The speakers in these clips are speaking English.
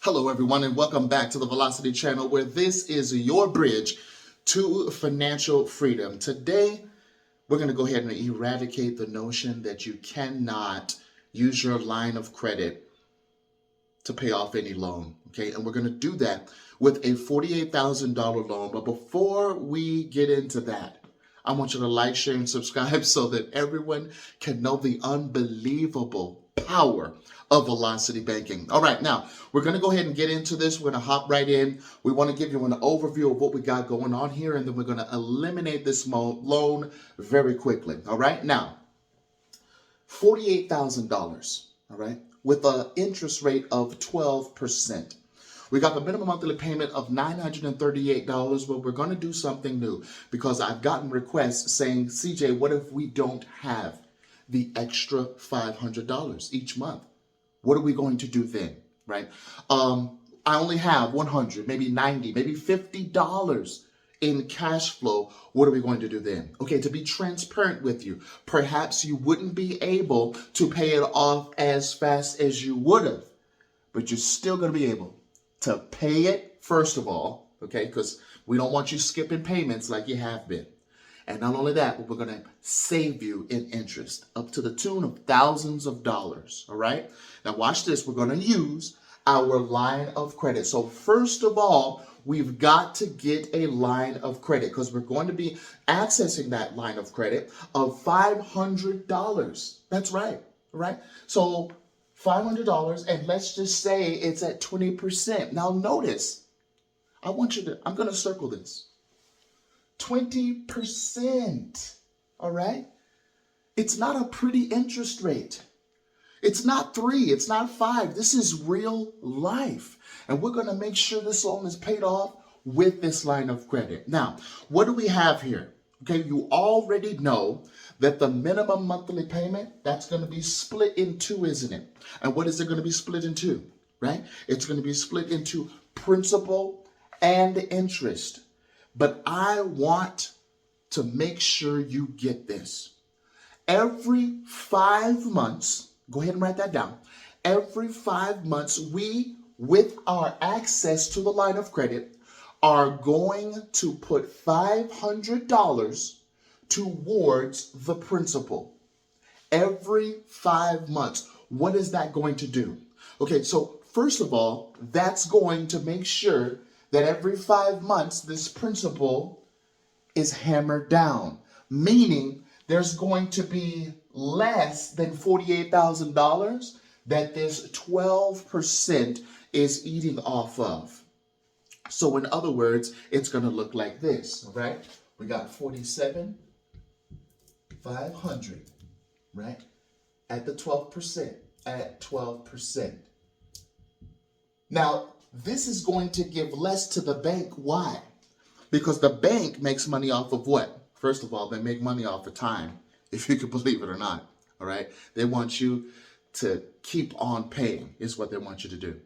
Hello, everyone, and welcome back to the Velocity channel, where this is your bridge to financial freedom. Today, we're going to go ahead and eradicate the notion that you cannot use your line of credit to pay off any loan, okay? And we're going to do that with a $48,000 loan. But before we get into that, I want you to like, share, and subscribe so that everyone can know the unbelievable power of Velocity Banking. All right, now we're going to go ahead and get into this. We're going to hop right in. We want to give you an overview of what we got going on here, and then we're going to eliminate this loan very quickly. All right, now $48,000. All right, with an interest rate of 12%. We got the minimum monthly payment of $938, but we're going to do something new because I've gotten requests saying, CJ, what if we don't have the extra $500 each month? What are we going to do then, right? I only have 100, maybe 90, maybe $50 in cash flow. What are we going to do then? Okay, to be transparent with you, perhaps you wouldn't be able to pay it off as fast as you would have, but you're still going to be able to pay it, first of all, okay, because we don't want you skipping payments like you have been. And not only that, but we're going to save you in interest up to the tune of thousands of dollars, all right? Now watch this. We're going to use our line of credit. So first of all, we've got to get a line of credit because we're going to be accessing that line of credit of $500. That's right, right? So $500, and let's just say it's at 20%. Now notice, I'm going to circle this. 20%, all right? It's not a pretty interest rate. It's not 3, it's not 5. This is real life. And we're going to make sure this loan is paid off with this line of credit. Now, what do we have here? Okay, you already know that the minimum monthly payment, that's going to be split in two, isn't it? And what is it going to be split into, right? It's going to be split into principal and interest. But I want to make sure you get this. Every 5 months, go ahead and write that down. Every 5 months, we, with our access to the line of credit, are going to put $500 towards the principal. Every 5 months. What is that going to do? Okay, so first of all, that's going to make sure that every 5 months, this principal is hammered down, meaning there's going to be less than $48,000 that this 12% is eating off of. So in other words, it's going to look like this, all right? We got 47,500, right? At the 12%, at 12%. Now, this is going to give less to the bank. Why? Because the bank makes money off of what? First of all, they make money off of time, if you can believe it or not, all right? They want you to keep on paying is what they want you to do.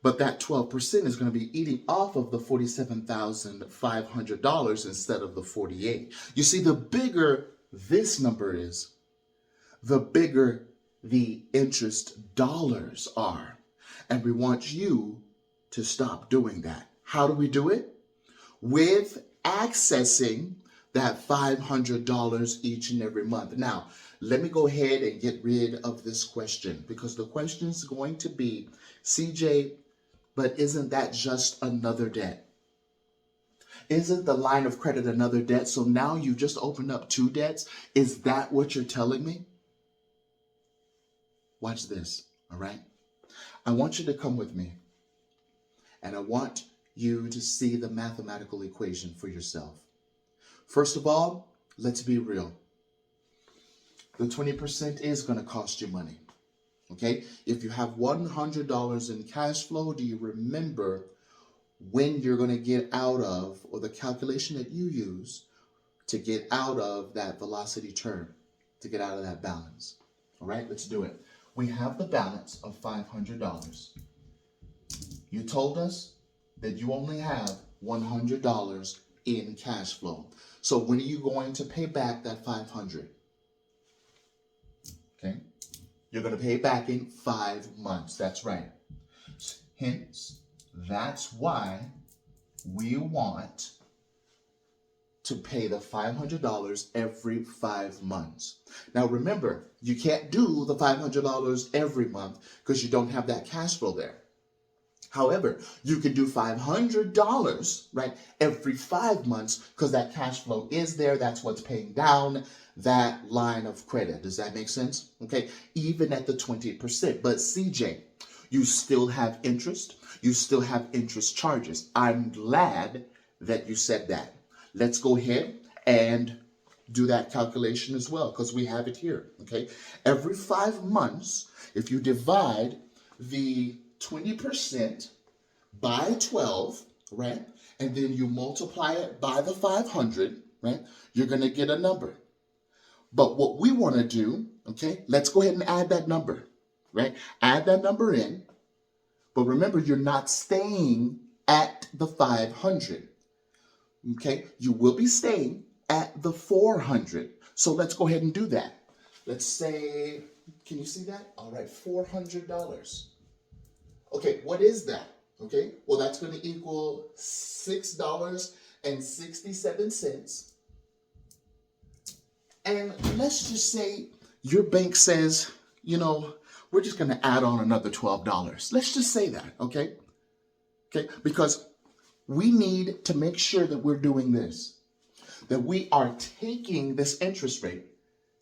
But that 12% is going to be eating off of the $47,500 instead of the 48. You see, the bigger this number is, the bigger the interest dollars are. And we want you to stop doing that. How do we do it? With accessing that $500 each and every month. Now, let me go ahead and get rid of this question because the question is going to be, CJ, but isn't that just another debt? Isn't the line of credit another debt? So now you just opened up 2 debts. Is that what you're telling me? Watch this, all right? I want you to come with me, and I want you to see the mathematical equation for yourself. First of all, let's be real. The 20% is going to cost you money. Okay, if you have $100 in cash flow, do you remember when you're going to get out of, or the calculation that you use to get out of that velocity term, to get out of that balance? All right, let's do it. We have the balance of $500. You told us that you only have $100 in cash flow. So when are you going to pay back that $500? Okay. You're going to pay it back in 5 months. That's right. Hence, that's why we want to pay the $500 every 5 months. Now remember, you can't do the $500 every month because you don't have that cash flow there. However, you can do $500, right, every 5 months because that cash flow is there. That's what's paying down that line of credit. Does that make sense? Okay, even at the 20%. But CJ, you still have interest. You still have interest charges. I'm glad that you said that. Let's go ahead and do that calculation as well because we have it here, okay? Every 5 months, if you divide the 20% by 12, right? And then you multiply it by the 500, right? You're going to get a number. But what we want to do, okay, let's go ahead and add that number, right? Add that number in. But remember, you're not staying at the 500, okay? You will be staying at the 400. So let's go ahead and do that. Let's say, can you see that? All right, $400. Okay, what is that? Okay, well, that's going to equal $6.67. And let's just say your bank says, you know, we're just going to add on another $12. Let's just say that, okay? Okay, because we need to make sure that we're doing this, that we are taking this interest rate,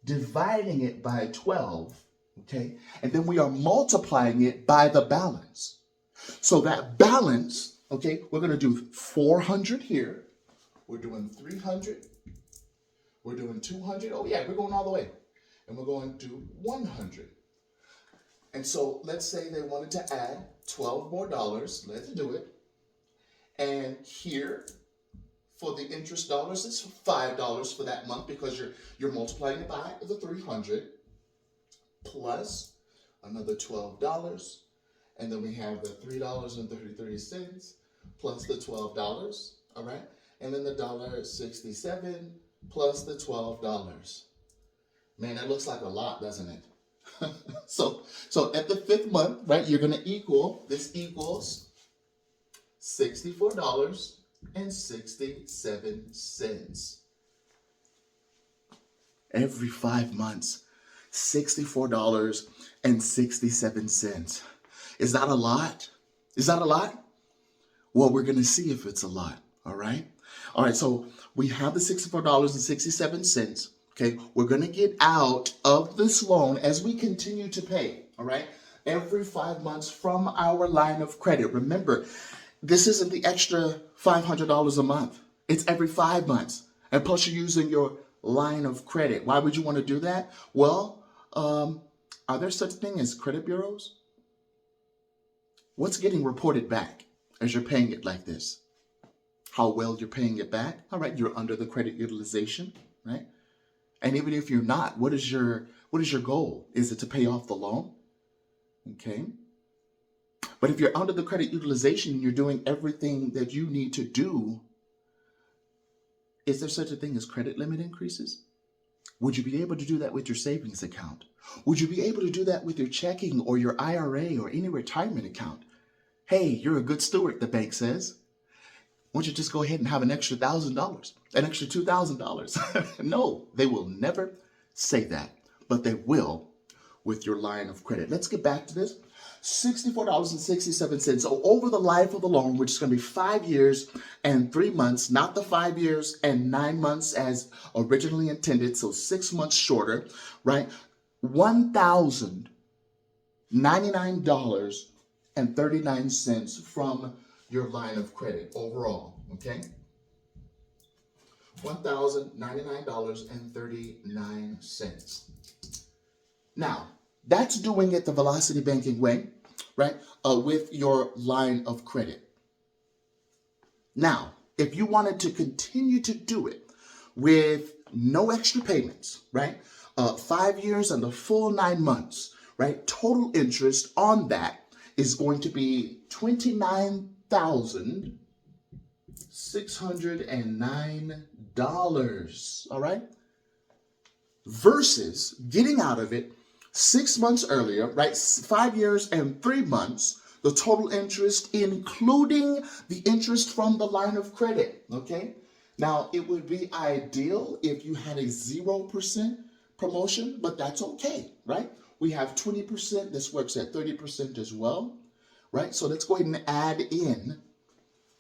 dividing it by 12, okay? And then we are multiplying it by the balance. So that balance, okay, we're going to do 400 here. We're doing 300. We're doing 200. Oh, yeah, we're going all the way. And we're going to 100. And so let's say they wanted to add $12 more. Let's do it. And here, for the interest dollars, it's $5 for that month because you're multiplying it by the 300 plus another $12. And then we have the $3.33 plus the $12, all right? And then the $1.67 plus the $12. Man, that looks like a lot, doesn't it? So at the 5th month, right, you're gonna this equals $64.67. Every 5 months, $64.67. Is that a lot? Is that a lot? Well, we're going to see if it's a lot, all right? All right, so we have the $64.67, okay? We're going to get out of this loan as we continue to pay, all right? Every 5 months from our line of credit. Remember, this isn't the extra $500 a month. It's every 5 months. And plus you're using your line of credit. Why would you want to do that? Well, are there such thing as credit bureaus? What's getting reported back as you're paying it like this? How well you're paying it back? All right, you're under the credit utilization, right? And even if you're not, what is your goal? Is it to pay off the loan? Okay. But if you're under the credit utilization, you're doing everything that you need to do. Is there such a thing as credit limit increases? Would you be able to do that with your savings account? Would you be able to do that with your checking or your IRA or any retirement account? Hey, you're a good steward, the bank says. Why don't you just go ahead and have an extra $1,000, an extra $2,000? No, they will never say that, but they will with your line of credit. Let's get back to this. $64.67. So over the life of the loan, which is going to be 5 years and 3 months, not the 5 years and 9 months as originally intended, so 6 months shorter, right? $1,099.39 from your line of credit overall, okay? $1,099.39. Now, that's doing it the velocity banking way, right? With your line of credit. Now, if you wanted to continue to do it with no extra payments, right? 5 years and the full 9 months, right? Total interest on that is going to be $29,609, all right? Versus getting out of it 6 months earlier, right? 5 years and 3 months The total interest, including the interest from the line of credit, okay? Now, it would be ideal if you had a 0% promotion, but that's okay, right? We have 20%. This works at 30% as well, right? So let's go ahead and add in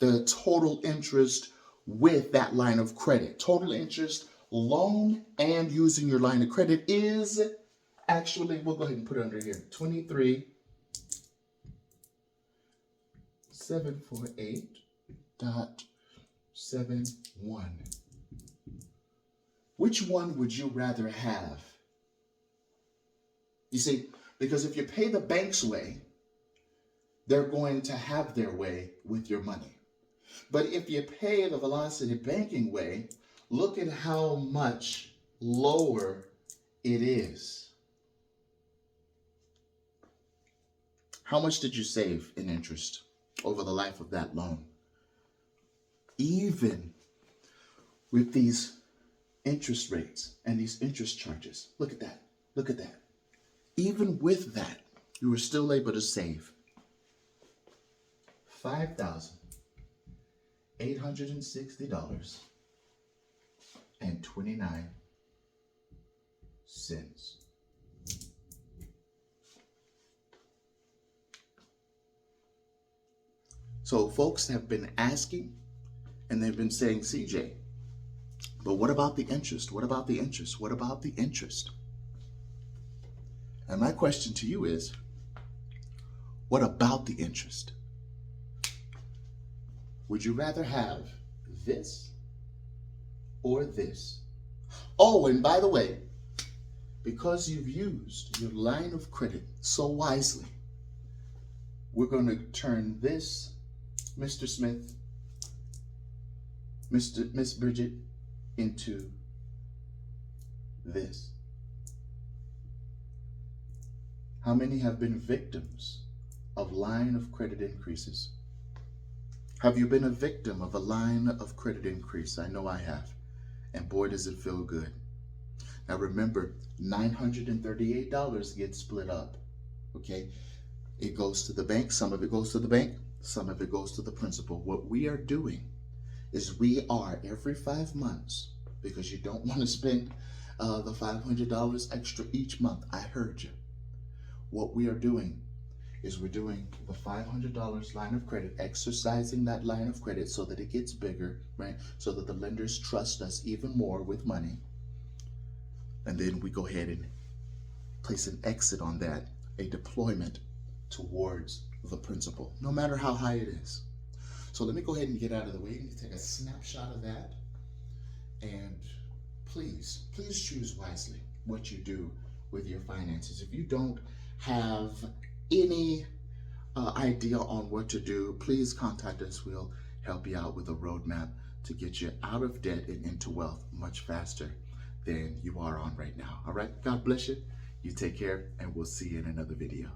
the total interest with that line of credit. Total interest, loan, and using your line of credit is actually, we'll go ahead and put it under here, 23,748.71. Which one would you rather have? You see, because if you pay the bank's way, they're going to have their way with your money. But if you pay the Velocity Banking way, look at how much lower it is. How much did you save in interest over the life of that loan? Even with these interest rates and these interest charges, look at that. Look at that. Even with that, you were still able to save $5,860.29. So folks have been asking and they've been saying, CJ, but what about the interest? What about the interest? What about the interest? And my question to you is, what about the interest? Would you rather have this or this? Oh, and by the way, because you've used your line of credit so wisely, we're going to turn this, Mr. Smith, Miss Bridget, into this. How many have been victims of line of credit increases? Have you been a victim of a line of credit increase? I know I have. And boy, does it feel good. Now remember, $938 gets split up. Okay? It goes to the bank. Some of it goes to the bank. Some of it goes to the principal. What we are doing is we are every 5 months, because you don't want to spend the $500 extra each month. I heard you. What we are doing is we're doing the $500 line of credit, exercising that line of credit so that it gets bigger, right? So that the lenders trust us even more with money. And then we go ahead and place an exit on that, a deployment towards the principal, no matter how high it is. So let me go ahead and get out of the way and take a snapshot of that. And please choose wisely what you do with your finances. If you don't have any idea on what to do, please contact us. We'll help you out with a roadmap to get you out of debt and into wealth much faster than you are on right now. All right, God bless you. You take care, and we'll see you in another video.